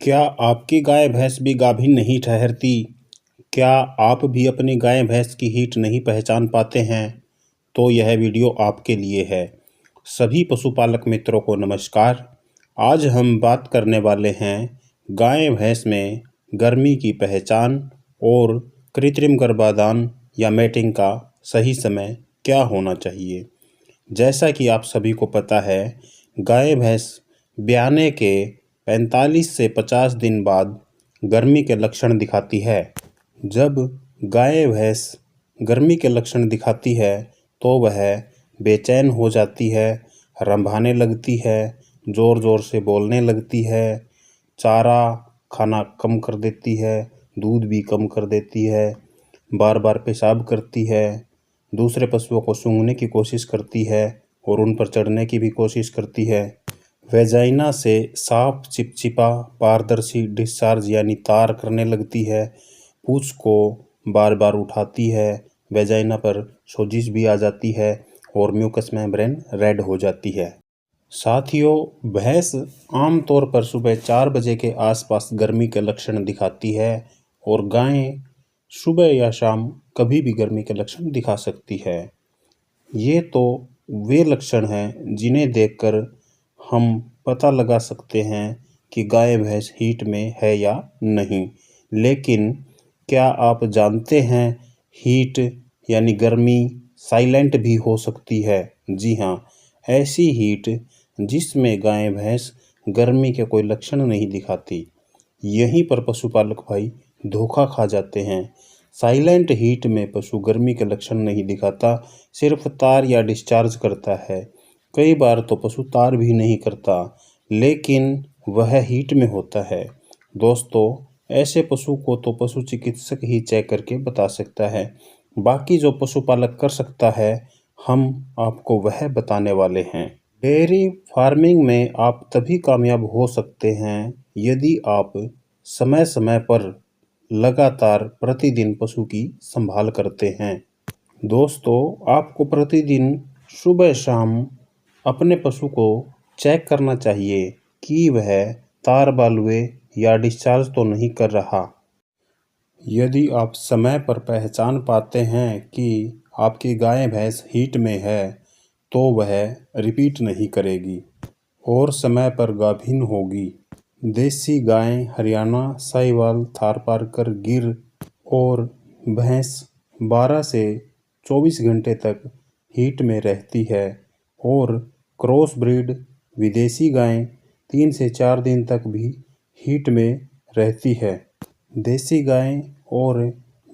क्या आपकी गाय भैंस भी गाभिन नहीं ठहरती? क्या आप भी अपनी गाय भैंस की हीट नहीं पहचान पाते हैं? तो यह वीडियो आपके लिए है। सभी पशुपालक मित्रों को नमस्कार। आज हम बात करने वाले हैं गाय भैंस में गर्मी की पहचान और कृत्रिम गर्भाधान या मैटिंग का सही समय क्या होना चाहिए। जैसा कि आप सभी को पता है, गाय भैंस ब्याने के 45 से 50 दिन बाद गर्मी के लक्षण दिखाती है। जब गाय भैंस गर्मी के लक्षण दिखाती है तो वह बेचैन हो जाती है, रंभाने लगती है, ज़ोर ज़ोर से बोलने लगती है, चारा खाना कम कर देती है, दूध भी कम कर देती है, बार बार पेशाब करती है, दूसरे पशुओं को सूंघने की कोशिश करती है और उन पर चढ़ने की भी कोशिश करती है। वेजाइना से साफ चिपचिपा पारदर्शी डिस्चार्ज यानी तार करने लगती है। पूंछ को बार बार उठाती है, वेजाइना पर सोजिश भी आ जाती है और म्यूकस मेम्ब्रेन रेड हो जाती है। साथियों, भैंस आमतौर पर सुबह 4 बजे के आसपास गर्मी के लक्षण दिखाती है और गाय सुबह या शाम कभी भी गर्मी के लक्षण दिखा सकती है। ये तो वे लक्षण हैं जिन्हें देखकर हम पता लगा सकते हैं कि गाय भैंस हीट में है या नहीं। लेकिन क्या आप जानते हैं, हीट यानी गर्मी साइलेंट भी हो सकती है। जी हाँ, ऐसी हीट जिसमें गाय भैंस गर्मी के कोई लक्षण नहीं दिखाती। यहीं पर पशुपालक भाई धोखा खा जाते हैं। साइलेंट हीट में पशु गर्मी के लक्षण नहीं दिखाता, सिर्फ तार या डिस्चार्ज करता है। कई बार तो पशु तार भी नहीं करता, लेकिन वह हीट में होता है। दोस्तों, ऐसे पशु को तो पशु चिकित्सक ही चेक करके बता सकता है। बाकी जो पशुपालक कर सकता है, हम आपको वह बताने वाले हैं। डेयरी फार्मिंग में आप तभी कामयाब हो सकते हैं यदि आप समय समय पर लगातार प्रतिदिन पशु की संभाल करते हैं। दोस्तों, आपको प्रतिदिन सुबह शाम अपने पशु को चेक करना चाहिए कि वह तार बालुए या डिस्चार्ज तो नहीं कर रहा। यदि आप समय पर पहचान पाते हैं कि आपकी गाय भैंस हीट में है तो वह रिपीट नहीं करेगी और समय पर गाभिन होगी। देसी गाय, हरियाणा साहिवाल, थारपारकर, गिर और भैंस 12 से 24 घंटे तक हीट में रहती है और क्रॉस ब्रीड विदेशी गाय 3 से 4 दिन तक भी हीट में रहती है। देसी गाय और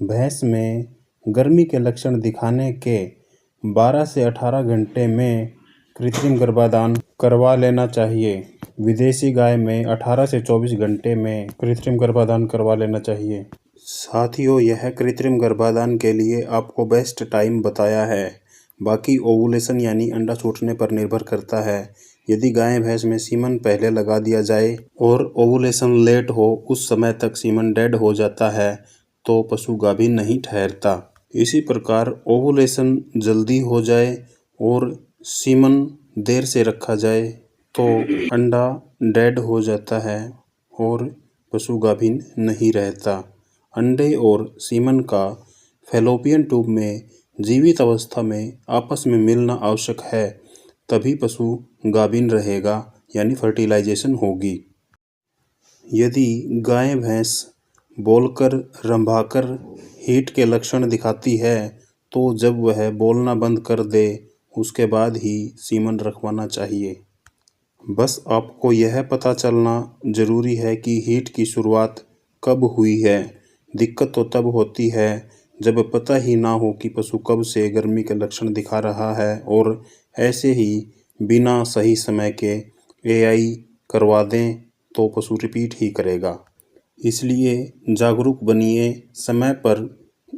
भैंस में गर्मी के लक्षण दिखाने के 12 से 18 घंटे में कृत्रिम गर्भाधान करवा लेना चाहिए। विदेशी गाय में 18 से 24 घंटे में कृत्रिम गर्भाधान करवा लेना चाहिए। साथियों, यह कृत्रिम गर्भाधान के लिए आपको बेस्ट टाइम बताया है। बाकी ओवुलेशन यानी अंडा छूटने पर निर्भर करता है। यदि गाय भैंस में सीमन पहले लगा दिया जाए और ओवुलेशन लेट हो, उस समय तक सीमन डेड हो जाता है, तो पशु गाभिन नहीं ठहरता। इसी प्रकार ओवुलेशन जल्दी हो जाए और सीमन देर से रखा जाए तो अंडा डेड हो जाता है और पशु गाभिन नहीं रहता। अंडे और सीमन का फैलोपियन ट्यूब में जीवित अवस्था में आपस में मिलना आवश्यक है, तभी पशु गाभिन रहेगा यानी फर्टिलाइजेशन होगी। यदि गाय भैंस बोलकर, रंभाकर हीट के लक्षण दिखाती है तो जब वह बोलना बंद कर दे उसके बाद ही सीमन रखवाना चाहिए। बस आपको यह पता चलना ज़रूरी है कि हीट की शुरुआत कब हुई है। दिक्कत तो तब होती है जब पता ही ना हो कि पशु कब से गर्मी के लक्षण दिखा रहा है और ऐसे ही बिना सही समय के एआई करवा दें तो पशु रिपीट ही करेगा। इसलिए जागरूक बनिए, समय पर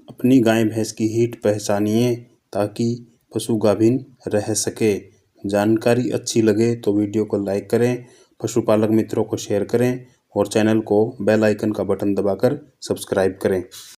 अपनी गाय भैंस की हीट पहचानिए ताकि पशु गाभिन रह सके। जानकारी अच्छी लगे तो वीडियो को लाइक करें, पशुपालक मित्रों को शेयर करें और चैनल को बेल आइकन का बटन दबाकर सब्सक्राइब करें।